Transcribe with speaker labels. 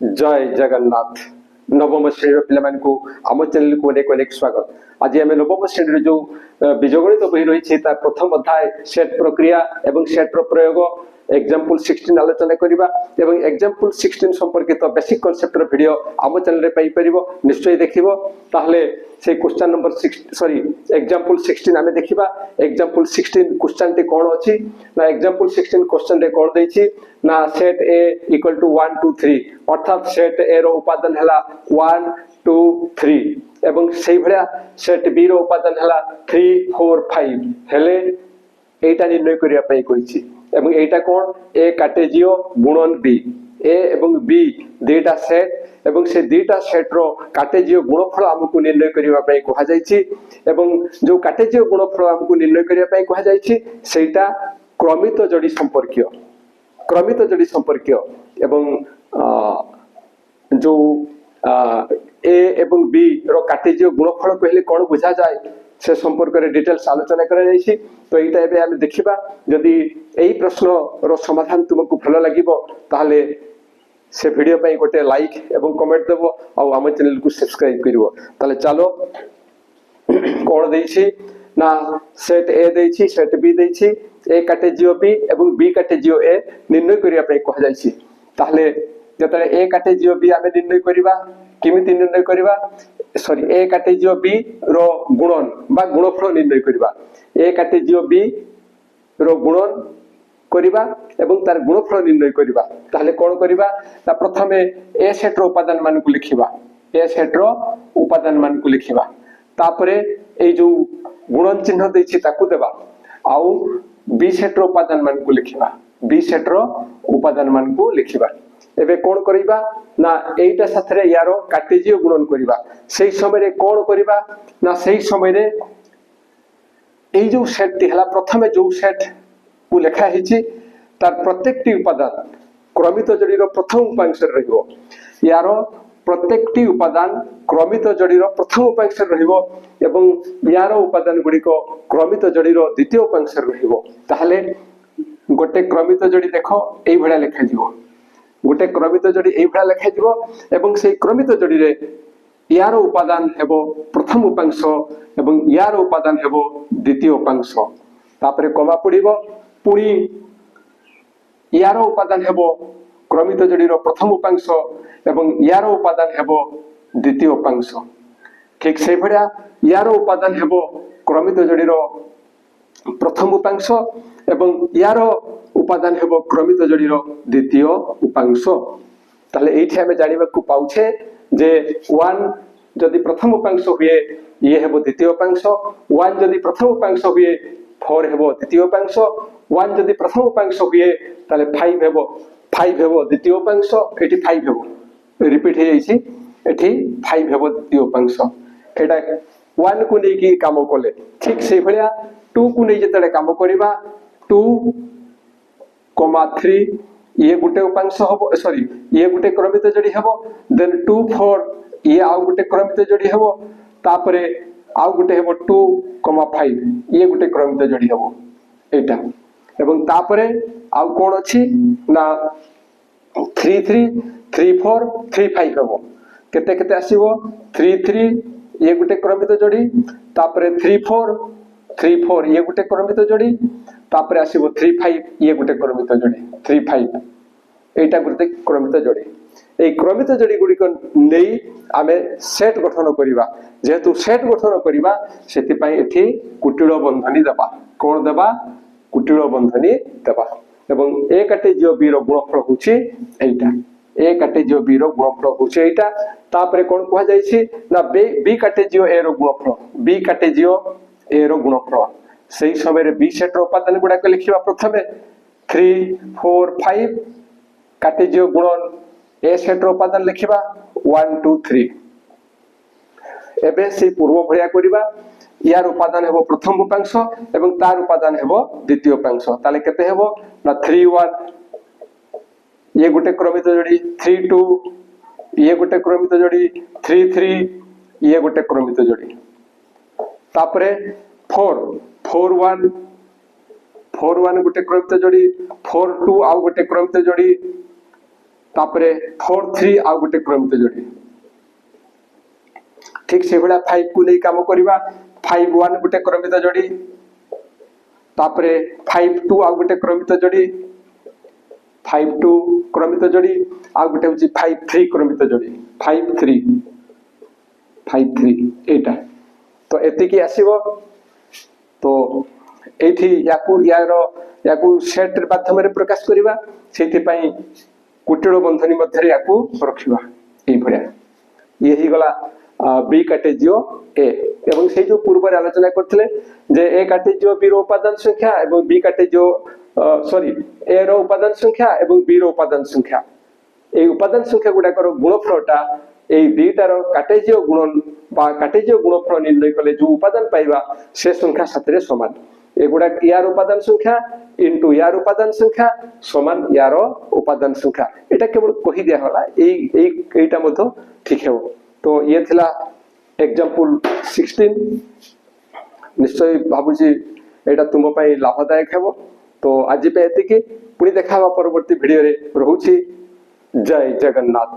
Speaker 1: जय जगन्नाथ नवम श्रेणी पिला आम चैनल को अनेक अनेक स्वागत। आज आम नवम श्रेणी जो बीजगणित बही रही प्रथम अध्याय सेट प्रक्रिया एवं सेट्र प्रयोग एग्जाम्पल 16 आलोचना करबा एवं एग्जाम्पल 16 संपर्कित बेसिक कॉन्सेप्ट वीडियो आम चैनल रे पाई परिबो निश्चय देखिबो। ताहले से क्वेश्चन नंबर 6 सॉरी एग्जाम्पल 16 आमे देखिबा। एग्जाम्पल 16 क्वेश्चन टे कोन अछि ना एग्जाम्पल 16 क्वेश्चन रे कोन दैछि ना सेट ए इक्वल टू 1 2 3 अर्थात सेट ए रो उपादान हला 1 2 3 एवं सेही भलिया सेट बी रो उपादान हला 3 4 5 हेले एटा निर्णय करिया पई कहिछि एवं एटा कोन ए कार्टेजियो गुणन बी ए एवं बी दुईटा सेट एवं से दुईटा सेट रो कार्टेजियो गुणफल हमकु निर्णय करिवा पई कहा जायछि एवं जो कार्टेजियो गुणफल हमकु निर्णय करिवा पई कहा जायछि सेटा क्रमित जोड़ी संपर्कीय एवं जो ए एवं बी रो कार्टेजियो गुणफल कहले कोन बुझा जाय से संपर्क रे डिटेल्स आलोचना करा जायछि। तो एटा एबे हम देखिबा। यदि एई प्रश्न रो समाधान तुमको भलो लागिबो ताहले से वीडियो पई गोटे लाइक एवं कमेंट देबो और हम चैनल को सब्सक्राइब करिवो। ताले चलो कोन देछि ना सेट ए देछि सेट बी देछि ए कार्टेजियो बी एवं बी कार्टेजियो ए निर्णय करिया पई कह जायछि। ताहले जतले ए कार्टेजियो बी आमे निर्णय करिबा किमिति निर्णय करिबा सॉरी ए कार्टेजियो बी रो गुणन बा गुणफल निर्णय करिबा ए कार्टेजियो बी रो गुणन करिबा एवं तार गुणफल निर्णय करिबा। ताहले कोन करिबा ता प्रथमे ए सेट रो उपादान मान को लिखिबा ए सेट रो उपादान मान को लिखिबा तापरे ए जो गुणन चिन्ह देछि ताकू देबा आउ बी सेट रो उपादान मान को लिखिबा बी सेट रो उपादान मान को लिखिबा। एबे कोन करिबा ना एटा साथरे यारो कार्टेजियो गुणन करिबा सेही समय रे कोन करिबा ना सेही समय रे एई जो सेट टी हला प्रथमे जो सेट को लेखा हिची तार प्रत्येकटी उपादान क्रमित जोड़ी रो प्रथम उपांश रे रहिबो यारो प्रत्येकटी उपादान क्रमित जोड़ी रो प्रथम उपांश रे रहिबो एवं यारो उपादान गुडी को क्रमित जोड़ी रो द्वितीय उपांश रे रहिबो। ताहले गोटे क्रमित जोड़ी देखो एई भडा लेखा जिवो गोटे क्रमित जोड़ी एई भडा लेखा जिवो एवं सेई क्रमित जोड़ी रे यारो उपादान हेबो प्रथम उपांश एवं यारो उपादान हेबो द्वितीय उपांश तापरे कमा पड़िबो पुणी यारो उपादान हेबो क्रमित जोड़ी रो प्रथम उपांश एवं यारो उपादान हेबो द्वितीय उपांश। ठीक से भडिया यारो उपादान हेबो क्रमित जोड़ी रो प्रथम उपांश एवं यारो उपादान हेबो क्रमित जोड़ी रो द्वितीय उपांश। ताले एठी हमें जानिबा को पाउछे जे 1 जदि प्रथम उपांश हुए ये हेबो द्वितीय उपांश 1 जदि प्रथम उपांश हुए 4 हेबो द्वितीय उपांश 1 जदि प्रथम उपांश हुए ताले 5 हेबो द्वितीय उपांश एठी 5 हेबो रिपीट हे जाईछि एठी 5 हेबो द्वितीय उपांश। एटा 1 को नै की काम कोले ठीक से भलिया 2 को नै जतले काम करिबा 2 3 ये गुटे उपांश हबो सॉरी ये गुटे क्रमित जोड़ी हबो देन 2 4 ये आउ गुटे क्रमित जोड़ी हबो तापरे आउ गुटे हेबो 2 5 ये गुटे क्रमित जोड़ी हबो एटा एवं तापरे आउ कोन अछि ना 3 3 3 4 3 5 हबो केते केते आसीबो 3 3 ये गुटे क्रमित जोड़ी तापरे 3 4 ये गुटे क्रमित जोड़ी तापरे आसीबो 3 5 ये गुटे क्रमित जोड़ी 3 5 एटा गुटे क्रमित जोड़ी ए क्रमित जोड़ी गुडी को नेई आमे सेट गठन करिबा जेहेतु सेट गठन करिबा सेति पई एठी कुटिळ बंधनी देबा कोन देबा कुटिळ बंधनी देबा एवं ए कार्टेजियो बी रो गुणफल होछि एटा ए कार्टेजियो बी रो गुणफल होछि एटा तापरे कोन कहै जायछि ना बी कार्टेजियो ए रो गुणफल बी कार्टेजियो ए रो गुणफल सेही समय रे बी सेट रो उपादान गुडा के लिखिबा प्रथमे 3 4 5 कार्टेजियो गुणन ए सेट रो उपादान लिखिबा 1 2 3 एबे से पूर्व भलिया करिबा यार उपादान हेबो प्रथम उपांश एवं तार उपादान हेबो द्वितीय उपांश ताले केते हेबो ना 3 1 ये गुटे क्रमित जोड़ी 3 2 ये गुटे क्रमित जोड़ी 3 3 ये गुटे क्रमित जोड़ी तापरे 4 1 गुटे क्रमित जोड़ी 4 2 आउ गुटे क्रमित जोड़ी तापरे 4 3 आ गोटे क्रमित जोड़ी ठीक से भला 5 को नहीं काम करबा 5 1 गोटे क्रमित जोड़ी तापरे 5 2 आ गोटे क्रमित जोड़ी 5 2 क्रमित जोड़ी आ गोटे होची 5 3 क्रमित जोड़ी 5 3 एटा तो एति की आसीबो तो एठी याकू सेट माध्यम रे प्रकाश करबा सेति पई कुटिल बंधनी मध्य रे याकू रखिबा एई भरिया ये ही गला बी कार्टेजियो ए एवं से जो पूर्व रे आलोचना करथिले जे ए कार्टेजियो बी रो उपादान संख्या एवं बी कार्टेजियो सॉरी ए रो उपादान संख्या एवं बी रो उपादान संख्या ए उपादान संख्या गुडा कर गुणफलटा এই দুইটার কার্টেজীয় গুণন বা কার্টেজীয় গুণফল নির্ণয় করলে যে উপাদান পাইবা সে সংখ্যা সাথে সমান এগুলা ইয়ার উপাদান সংখ্যা ইনটু ইয়ার উপাদান সংখ্যা সমান ইয়ার উপাদান সংখ্যা এটা কেবল কহি দেয়া হলা এইটা মধ্য ঠিক ହେବ তো ইয়ে থিলা एग्जांपल 16 निश्चय भाबुजी एटा तुम पई लाभदायक ହେବ तो आज पे एतिके पुणी देखावा परवर्ती वीडियो रे रहूची जय जगन्नाथ।